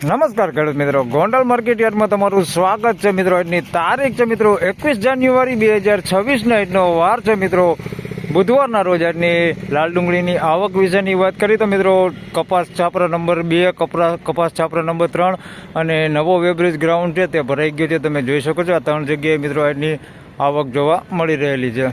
નમસ્કાર ખેડૂત મિત્રો, ગોંડલ માર્કેટ યાર્ડમાં તમારું સ્વાગત છે મિત્રો. આજની તારીખ છે મિત્રો 21 જાન્યુઆરી 2026 આજનો વાર છે મિત્રો બુધવારના રોજ. આજની લાલ ડુંગળીની આવક વિશેની વાત કરી તો મિત્રો કપાસ છાપરા નંબર 2, કપાસ છાપરા નંબર 3 અને નવો વેબ્રિજ ગ્રાઉન્ડ છે તે ભરાઈ ગયો છે. તમે જોઈ શકો છો આ 3 જગ્યાએ મિત્રો આજની આવક જોવા મળી રહેલી છે.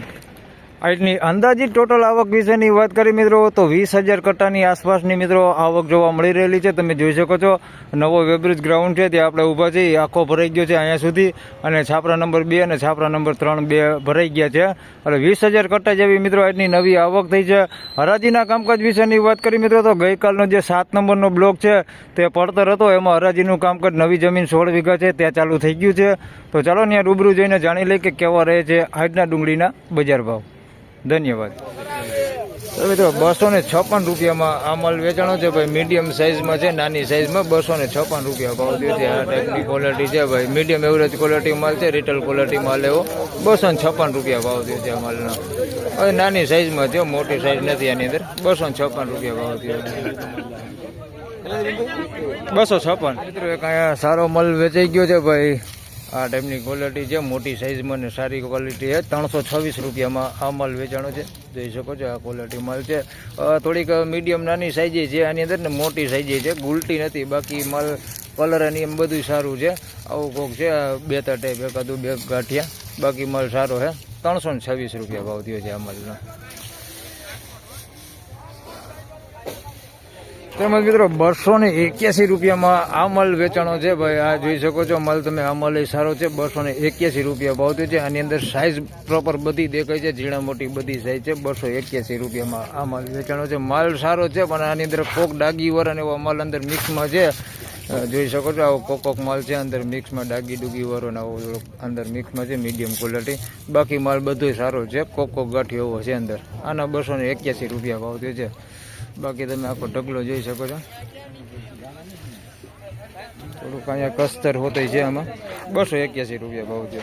આજની અંદાજિત ટોટલ આવક વિશેની વાત કરી મિત્રો તો 20,000 કટ્ટાની આસપાસની મિત્રો આવક જોવા મળી રહેલી છે. તમે જોઈ શકો છો નવો વેબ્રિજ ગ્રાઉન્ડ છે ત્યાં આપણે ઊભા છીએ, આખો ભરાઈ ગયો છે અહીંયા સુધી, અને છાપરા નંબર 2 અને છાપરા નંબર 3 બે ભરાઈ ગયા છે. એટલે 20,000 કટ્ટા જેવી મિત્રો આજની નવી આવક થઈ છે. હરાજીના કામકાજ વિશેની વાત કરી મિત્રો તો ગઈકાલનો જે 7 નંબરનો બ્લોક છે તે પડતર હતો, એમાં હરાજીનું કામકાજ નવી જમીન 16 વીઘા છે ત્યાં ચાલુ થઈ ગયું છે. તો ચાલો ત્યાં રૂબરૂ જઈને જાણી લઈએ કે કેવા રહે છે આજના ડુંગળીના બજાર ભાવ. ધન્યવાદ. તો મિત્રો 256 રૂપિયામાં આ માલ વેચાણો છે ભાઈ. મીડિયમ સાઇઝમાં છે, નાની સાઇઝમાં 256 રૂપિયા ભાવ થયો છે. આ ટાઈપની ક્વોલિટી છે ભાઈ, મીડિયમ એવરેજ ક્વોલિટી માલ છે, રિટેલ ક્વોલિટી માલ એવો 256 રૂપિયા ભાવ થયો છે આ માલનો. હવે નાની સાઇઝમાં છે, મોટી સાઇઝ નથી આની અંદર. 256 રૂપિયા ભાવ થયો છે. 256 મિત્રો એક અહીંયા સારો માલ વેચાઈ ગયો છે ભાઈ. આ ટાઈપની ક્વોલિટી છે, મોટી સાઇઝમાં ને સારી ક્વોલિટી છે. 326 રૂપિયામાં આ માલ વેચાણો છે, જોઈ શકો છો. આ ક્વોલિટી માલ છે. થોડીક મીડિયમ નાની સાઇઝ છે આની અંદર ને મોટી સાઇઝ છે, ગુલટી નથી. બાકી માલ કલર અને એમ બધું સારું છે. આવું કોક છે 2 ટાઈપ, એકાદું 2 ગાંઠિયા. બાકી માલ સારો છે. 326 રૂપિયા ભાવ થયો છે આ માલનો. તેમજ મિત્રો 281 રૂપિયામાં આ માલ વેચાણો છે ભાઈ. આ જોઈ શકો છો માલ તમે. આ માલ સારો છે. 281 રૂપિયા ભાવ થયો છે. આની અંદર સાઇઝ પ્રોપર બધી દેખાય છે, ઝીણા મોટી બધી સાઇઝ છે. 281 રૂપિયામાં આ માલ વેચાણો છે. માલ સારો છે પણ આની અંદર કોક ડાગીવર અને એવો માલ અંદર મિક્સમાં છે. જોઈ શકો છો આવો કોક માલ છે અંદર મિક્સમાં, ડાગી ડુગી વાળો ને આવો અંદર મિક્સમાં છે, મીડિયમ ક્વોલિટી. બાકી માલ બધો સારો છે, કોક ગાંઠિયો એવો છે અંદર. આના 281 રૂપિયા ભાવ થયો છે. બાકી તમે આખો ઢગલો જોઈ શકો છો. થોડુંક અહીંયા કસ્તર હોતી છે આમાં. 281 રૂપિયા ભાવ છે.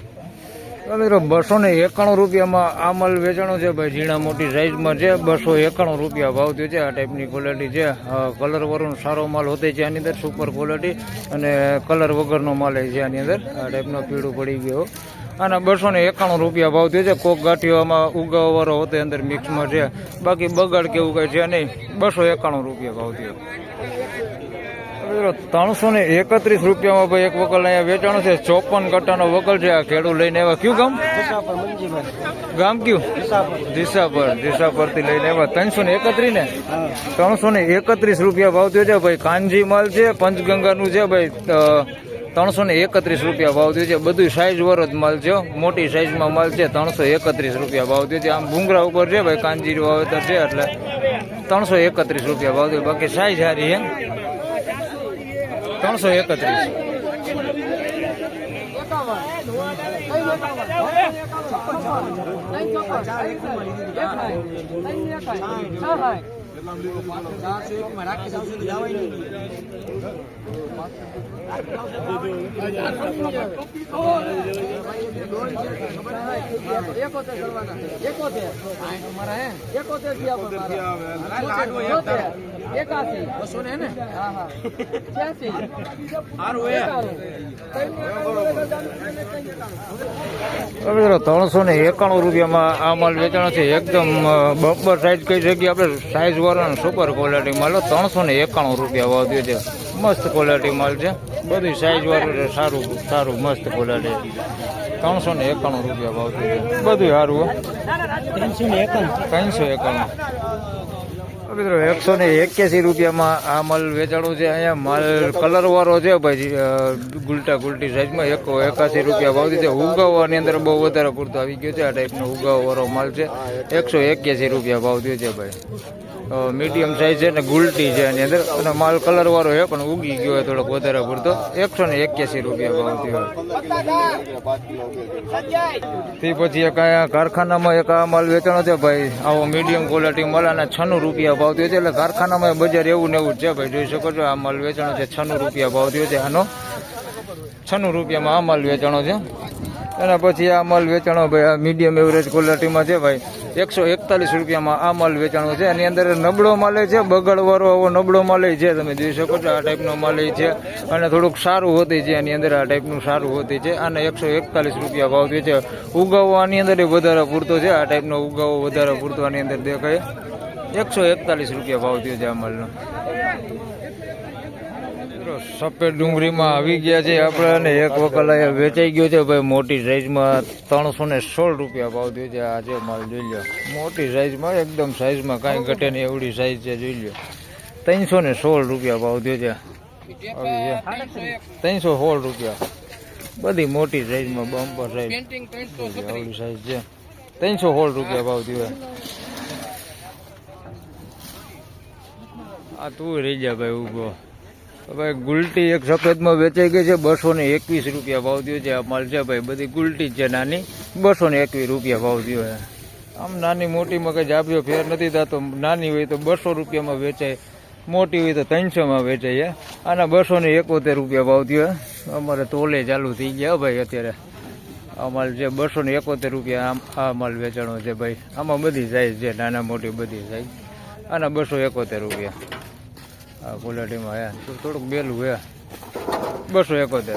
મિત્રો 291 રૂપિયામાં આ માલ વેચાણો છે ભાઈ. ઝીણા મોટી સાઇઝમાં છે. 291 રૂપિયા ભાવ થયો છે. આ ટાઈપની ક્વોલિટી છે. કલર વાળો સારો માલ હોતે છે આની અંદર, સુપર ક્વોલિટી. અને કલર વગરનો માલ છે આની અંદર. આ ટાઈપનો પીળું પડી ગયો. આના 291 રૂપિયા ભાવ થયો છે. કોક ગાંઠિયોમાં ઉગાવવાળો હોતે અંદર મિક્સમાં છે. બાકી બગાડ કેવું કંઈ છે નહીં. 291 રૂપિયા ભાવ થયો. 331 રૂપિયામાં ભાઈ એક વકલ અહીંયા વેચાણો છે. 54 કટ્ટાનો વકલ છે. આ ખેડૂત લઈને આવ્યા. કયું ગામ? ગામ કયું? દિશાપરથી લઈને આવ્યા. 331 ને 331 રૂપિયા ભાવ થયો છે ભાઈ. કાંજી માલ છે, પંચગંગાનું છે ભાઈ. 331 રૂપિયા ભાવ થયો છે. બધું સાઇઝ વાળો જ માલ છે, મોટી સાઇઝમાં માલ છે. 331 રૂપિયા ભાવ થયો છે. આમ ભૂંગરા ઉપર છે ભાઈ, કાંજી વાવેતર છે એટલે 331 રૂપિયા ભાવ થયો. બાકી સાઇઝ સારી છે. 331. મિત્રો 391 રૂપિયામાં આ માલ વેચાણો છે. એકદમ બમ્પર સાઇઝ કહી શકીએ આપણે. સાઇઝ વાળો સુપર ક્વોલિટી માલ. 391 રૂપિયા ભાવ થયો છે. મસ્ત ક્વોલિટી માલ છે. બધી સાઇઝ વાળું સારું મસ્ત ક્વોલિટી. 391 રૂપિયા ભાવ થયો છે. બધું સારું. 351. મિત્રો 181 રૂપિયામાં આ માલ વેચાણો છે. અહીંયા માલ કલર વાળો છે ભાઈ, ગુલટી સાઈઝમાં. 81 રૂપિયા ભાવ છે. ઉગાવવાની અંદર બહુ વધારે પૂરતો આવી ગયો છે. આ ટાઈપનો ઉગાવ વાળો માલ છે. 181 રૂપિયા ભાવ થયો છે ભાઈ. મીડિયમ સાઇઝ છે ને ગુલટી છે એની અંદર. અને માલ કલર વાળો છે પણ ઉગી ગયો હોય થોડોક વધારે પૂરતો. 181 રૂપિયા ભાવ થયો. તે પછી એક અહીંયા કારખાનામાં એક આ માલ વેચાણો છે ભાઈ. આવો મીડિયમ ક્વોલિટી માલ. અને 96 રૂપિયા ભાવ થયો છે. એટલે કારખાનામાં બજાર એવું ને એવું છે ભાઈ. જોઈ શકો છો આ માલ વેચાણો છે. 96 રૂપિયા ભાવ થયો છે આનો. 96 રૂપિયામાં આ માલ વેચાણો છે. એના પછી આ માલ વેચાણો ભાઈ આ મીડિયમ એવરેજ ક્વોલિટીમાં છે ભાઈ 141 રૂપિયામાં આ માલ વેચાણો છે. એની અંદર નબળો માલ છે, બગડવાળો આવો નબળો માલ છે, તમે જોઈ શકો છો આ ટાઈપનો માલ છે. અને થોડુંક સારું હોતી છે એની અંદર, આ ટાઈપનું સારું હોતી છે. અને 141 રૂપિયા ભાવ છે. ઉગાવો આની અંદર વધારે પૂરતો છે, આ ટાઈપનો ઉગાવો વધારે પૂરતો આની અંદર દેખાય. 141 રૂપિયા ભાવ થયો છે આ માલનો. સફેદ ડુંગળીમાં આવી ગયા છે આપણે, અને એક વખત અહીંયા વેચાઈ ગયો છે ભાઈ મોટી સાઈઝમાં. 316 રૂપિયા ભાવ થયો છે. આ છે માલ જોઈ લો, મોટી સાઈઝમાં, એકદમ સાઈઝમાં કાંઈ ઘટે નહીં એવડી સાઈઝ છે, જોઈ લો. 316 રૂપિયા ભાવ થયો છે. 316 રૂપિયા, બધી મોટી સાઈઝમાં, બમ્પર સાઈઝ આવડી સાઈઝ છે. 316 રૂપિયા ભાવ થયો. આ તું રહી જા ભાઈ ઉભો. ભાઈ ગુલટી એક સફેદમાં વેચાઈ ગઈ છે, 221 રૂપિયા ભાવ થયો છે. આ માલ છે ભાઈ બધી ગુલટી જ છે નાની, 221 રૂપિયા ભાવ થયો છે. આમ નાની મોટીમાં કંઈ જાબ્યો ફેર નથી થતો. નાની હોય તો 200 રૂપિયામાં વેચાય, મોટી હોય તો 300માં વેચાય. આના 271 રૂપિયા ભાવ થયો. અમારે તોલે ચાલુ થઈ ગયા ભાઈ અત્યારે. આ માલ છે 271 રૂપિયા. આ માલ વેચાણો છે ભાઈ. આમાં બધી સાઈઝ છે, નાના મોટી બધી સાઈઝ. આના 271 રૂપિયા. આ ક્વોલિટીમાં હે થોડુંક બેલું હે, 271.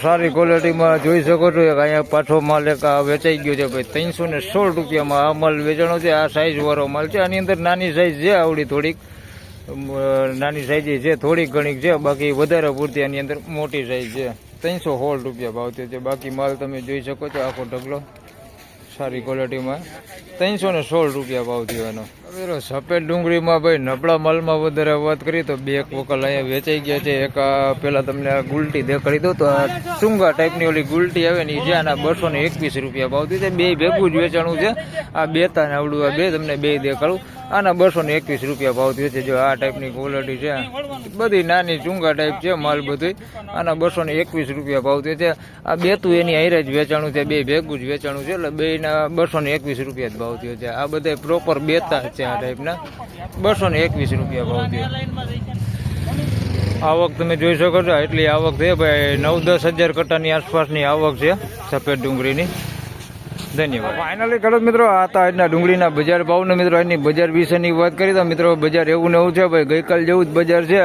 સારી ક્વોલિટીમાં જોઈ શકો છો. એક અહીંયા પાછો માલ એક વેચાઈ ગયો છે ભાઈ 316 રૂપિયામાં આ માલ વેચાણો છે. આ સાઈઝ વાળો માલ છે. આની અંદર નાની સાઈઝ છે, આવડી થોડીક નાની સાઈઝ છે, થોડીક ઘણીક છે, બાકી વધારે પૂરતી આની અંદર મોટી સાઈઝ છે. 316 રૂપિયા ભાવ થયો છે. બાકી માલ તમે જોઈ શકો છો, આખો ઢગલો સારી ક્વોલિટીમાં 316 રૂપિયા ભાવ થયો એનો. સફેદ ડુંગળીમાં ભાઈ નબળા માલમાં વધારે વાત કરી તો બે વકલ અહીંયા વેચાઈ ગયા છે. એક પેલા તમને આ ગુલટી દેખાડી દો તો આ ચુંગા ટાઈપની ઓલી ગુલટી આવે ને એ છે. આના 221 રૂપિયા ભાવ થયો છે. બે ભેગું જ વેચાણું છે. આ બે તાને આવડું આ બે તમને બે દેખાડું. આના 221 રૂપિયા ભાવ થયો છે. જો આ ટાઈપની ક્વોલિટી છે, બધી નાની ચુંગા ટાઈપ છે માલ બધું. આના 221 રૂપિયા ભાવ થયો છે. આ બેતું એની હારે જ વેચાણું છે, બે ભેગું જ વેચાણું છે, એટલે બેના 221 રૂપિયા જ ભાવ થયો છે. આ બધા પ્રોપર બેતા છે આ ટાઈપના. 221 રૂપિયા ભાવ થયો. આવક તમે જોઈ શકો છો, એટલી આવક છે ભાઈ. 9-10 હજાર કટ્ટાની આસપાસની આવક છે સફેદ ડુંગળીની. ધન્યવાદ. ફાઇનલી ખેડૂત મિત્રો, આ હતા આજના ડુંગળીના બજાર ભાવને. મિત્રો આજની બજાર વિશેની વાત કરી તો મિત્રો બજાર એવું ને એવું છે ભાઈ, ગઈકાલ જેવું જ બજાર છે.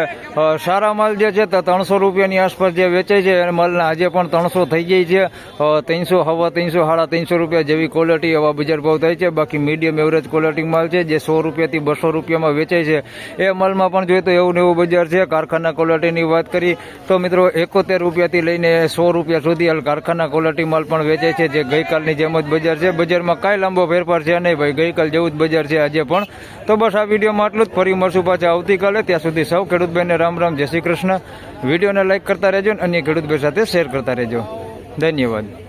સારા માલ જે છે તો 300 રૂપિયાની આસપાસ જે વેચાય છે અને માલના આજે પણ 300 થઈ ગઈ છે. 300, 350, 350 રૂપિયા જેવી ક્વોલિટી એવા બજાર ભાવ થાય છે. બાકી મીડિયમ એવરેજ ક્વોલિટી માલ છે જે 100 રૂપિયાથી 200 રૂપિયામાં વેચાય છે. એ માલમાં પણ જોઈએ તો એવું ને એવું બજાર છે. કારખાના ક્વોલિટીની વાત કરી તો મિત્રો 71 રૂપિયાથી લઈને 100 રૂપિયા સુધી હાલ કારખાના ક્વોલિટી માલ પણ વેચાય છે, જે ગઈકાલની જેમ જ બજાર છે. બજારમાં કાંઈ લાંબો ફેરફાર છે નહીં ભાઈ, ગઈકાલ જેવું જ બજાર છે આજે પણ. તો બસ આ વિડીયોમાં આટલું જ. ફરી મળશું પાછા આવતીકાલે. ત્યાં સુધી સૌ ખેડૂતભાઈને રામ રામ, જય શ્રી કૃષ્ણ. વિડીયોને લાઈક કરતા રહેજો અને અન્ય ખેડૂતભાઈ સાથે શેર કરતા રહેજો. ધન્યવાદ.